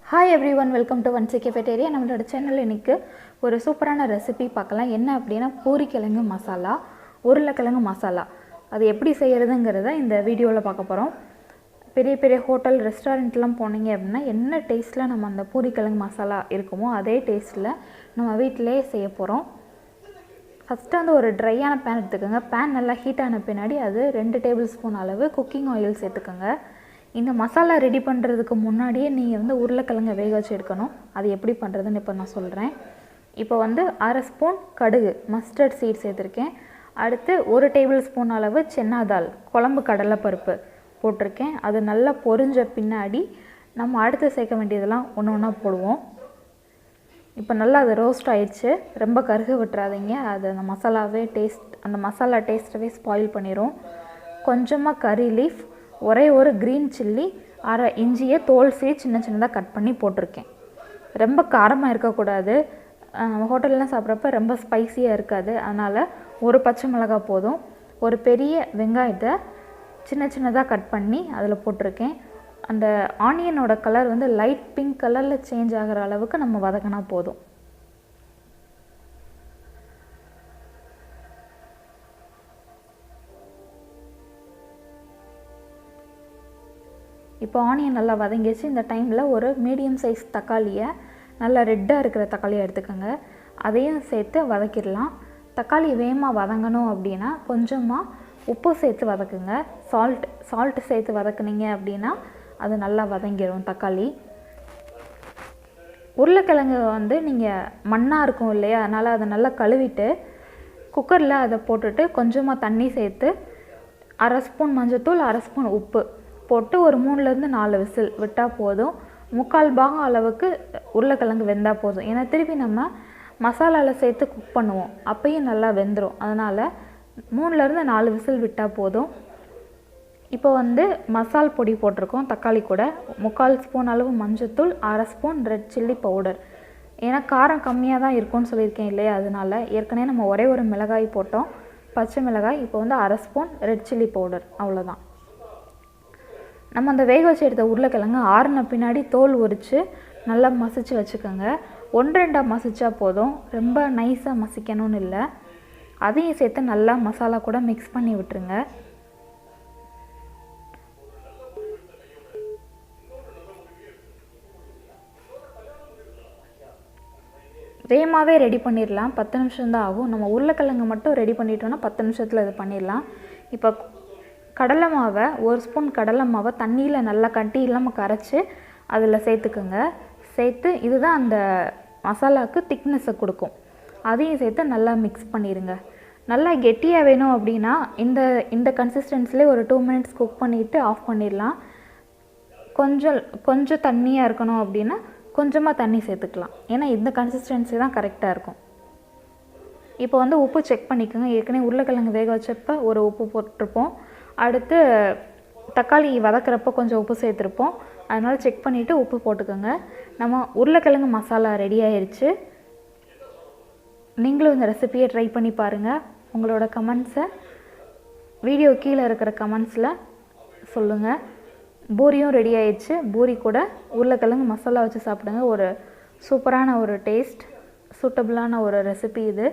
Hi everyone, welcome to vanshi cafeteria. நம்மளோட சேனல்ல இன்னைக்கு ஒரு சூப்பரான ரெசிபி பார்க்கலாம். என்ன அப்படினா பூரி கிழங்கு மசாலா, உருளைக்கிழங்கு மசாலா. அது எப்படி செய்யறதுங்கறத இந்த வீடியோல பார்க்க போறோம். பெரிய பெரிய ஹோட்டல் ரெஸ்டாரன்ட்லாம் போனீங்க அப்படினா என்ன டேஸ்ட்ல நம்ம அந்த பூரி கிழங்கு மசாலா இருக்குமோ அதே டேஸ்ட்ல நம்ம வீட்லயே செய்ய போறோம். ஃபர்ஸ்ட் வந்து ஒரு ட்ரையான pan எடுத்துக்கங்க. pan நல்லா ஹீட் ஆன பின்னாடி அது 2 டேபிள்ஸ்பூன் அளவு குக்கிங் ஆயில் சேர்த்துக்கங்க. இந்த மசாலா ரெடி பண்றதுக்கு முன்னாடியே நீங்க வந்து உருளைக்கிழங்க வேக வச்சு எடுக்கணும். அது எப்படி பண்றதுன்னு இப்ப நான் சொல்றேன். இப்போ வந்து 1/2 ஸ்பூன் கடுகு மஸ்டர்ட் சீட் சேர்த்திருக்கேன். அடுத்து 1 டேபிள்ஸ்பூன் அளவு chana dal குழம்பு கடலை பருப்பு போட்டுருக்கேன். அது நல்லா பொரிஞ்ச பின்னாடி நம்ம அடுத்து சேர்க்க வேண்டியதெல்லாம் ஒவ்வொண்ணா போடுவோம். இப்போ நல்லா அது ரோஸ்ட் ஆயிடுச்சு. ரொம்ப கருக விட்டுறாதீங்க. அது அந்த மசாலா டேஸ்டவே ஸ்பாயில் பண்ணிரும். கொஞ்சமா கறி லீஃப், ஒரே ஒரு green chilli, அரை இஞ்சியை தோல் சீவி சின்ன சின்னதா கட் பண்ணி போட்டுருக்கேன். ரொம்ப காரமா இருக்க கூடாது. ஹோட்டல்ல சாப்பிறப்ப ரொம்ப ஸ்பைசியா இருக்காது. அதனால ஒரு பச்சை மிளகாய் போதும். ஒரு பெரிய வெங்காயத்தை சின்ன சின்னதா கட் பண்ணி அதுல போட்டுருக்கேன். அந்த ஆனியனோட கலர் வந்து லைட் பிங்க் கலர்ல சேஞ்ச் ஆகுற அளவுக்கு நம்ம வதக்கினா போதும். இப்போ ஆனியன் நல்லா வதங்கிச்சு. இந்த டைம்ல ஒரு மீடியம் சைஸ் தக்காளியை நல்லா ரெட்டா இருக்கிற தக்காளியை எடுத்துக்கங்க. அதையும் சேர்த்து வதக்கிடலாம். தக்காளி வேகமா வதங்கணும் அப்படினா கொஞ்சமா உப்பு சேர்த்து வதக்குங்க. சால்ட் சேர்த்து வதக்குனீங்க அப்படினா அது நல்லா வதங்கிரும் தக்காளி. உருளைக்கிழங்கு வந்து நீங்க மண்ணா இருக்கும் இல்லையா, அதனால அதை நல்லா கழுவிட்டு குக்கர்ல அதை போட்டுட்டு கொஞ்சமா தண்ணி சேர்த்து 1/2 ஸ்பூன் மஞ்சள்தூள், 1/2 ஸ்பூன் உப்பு போட்டு ஒரு 3ல இருந்து 4 விசில் விட்டா போதும். 3/4 பாகம் அளவுக்கு உருளைக்கிழங்கு வெந்தா போதும். ஏன்னா திருப்பி நம்ம மசாலால சேர்த்து குக் பண்ணுவோம். அப்பயும் நல்லா வெந்துரும். அதனால 3ல இருந்து 4 விசில் விட்டா போதும். இப்போ வந்து மசால் பொடி போட்டுருக்கோம் தக்காளி கூட. 3/4 ஸ்பூன் அளவு மஞ்சள்தூள், 1/2 ஸ்பூன் ரெட் சில்லி பவுடர். ஏன்னா காரம் கம்மியா தான் இருக்கும்னு சொல்லியிருக்கேன் இல்லையா, அதனால ஏற்கனவே நம்ம ஒரே ஒரு மிளகாய் போட்டோம், பச்சை மிளகாய். இப்போ வந்து 1/2 ஸ்பூன் ரெட் சில்லி பவுடர், அவ்வளவுதான். நம்ம அந்த வேக வச்சு எடுத்த உருளைக்கிழங்கு ஆறுன பின்னாடி தோல் உரிச்சு நல்லா மசிச்சு வச்சுக்கோங்க. 1-2 மசிச்சா போதும். ரொம்ப நைஸா மசிக்கணும்னு இல்லை. அதையும் சேர்த்து நல்லா மசாலா கூட மிக்ஸ் பண்ணி விட்டுருங்க. வேகமாவே ரெடி பண்ணிடலாம். 10 நிமிஷம் தான் ஆகும். நம்ம உருளைக்கிழங்கு மட்டும் ரெடி பண்ணிட்டோம்னா 10 நிமிஷத்துல இது பண்ணிடலாம். இப்போ கடலை மாவை 1 ஸ்பூன் கடலை மாவை தண்ணியில நல்லா கட்டி இல்லாம கரைச்சு அதில் சேர்த்துக்குங்க. சேர்த்து இதுதான் அந்த மசாலாவுக்கு திக்னஸை கொடுக்கும். அதையும் சேர்த்து நல்லா மிக்ஸ் பண்ணிடுங்க. நல்லா கெட்டியாக வேணும் அப்படின்னா இந்த கன்சிஸ்டன்சிலே ஒரு 2 மினிட்ஸ் குக் பண்ணிவிட்டு ஆஃப் பண்ணிடலாம். கொஞ்சம் தண்ணியாக இருக்கணும் அப்படின்னா கொஞ்சமாக தண்ணி சேர்த்துக்கலாம். ஏன்னா இந்த கன்சிஸ்டன்சி தான் கரெக்டாக இருக்கும். இப்போ வந்து உப்பு செக் பண்ணிக்கோங்க. ஏற்கனவே உருளைக்கிழங்கு வேக வச்சப்போ ஒரு உப்பு போட்டிருப்போம். அடுத்து தக்காளி வதக்கிறப்போ கொஞ்சம் உப்பு சேர்த்துருப்போம். அதனால் செக் பண்ணிவிட்டு உப்பு போட்டுக்கோங்க. நம்ம உருளைக்கிழங்கு மசாலா ரெடி ஆயிடுச்சு. நீங்களும் இந்த ரெசிபியை ட்ரை பண்ணி பாருங்கள். உங்களோட கமெண்ட்ஸை வீடியோ கீழே இருக்கிற கமெண்ட்ஸில் சொல்லுங்கள். பூரியும் ரெடி ஆயிடுச்சு. பூரி கூட உருளைக்கிழங்கு மசாலா வச்சு சாப்பிடுங்க. ஒரு சூப்பரான ஒரு டேஸ்ட், சூட்டபிளான ஒரு ரெசிபி இது.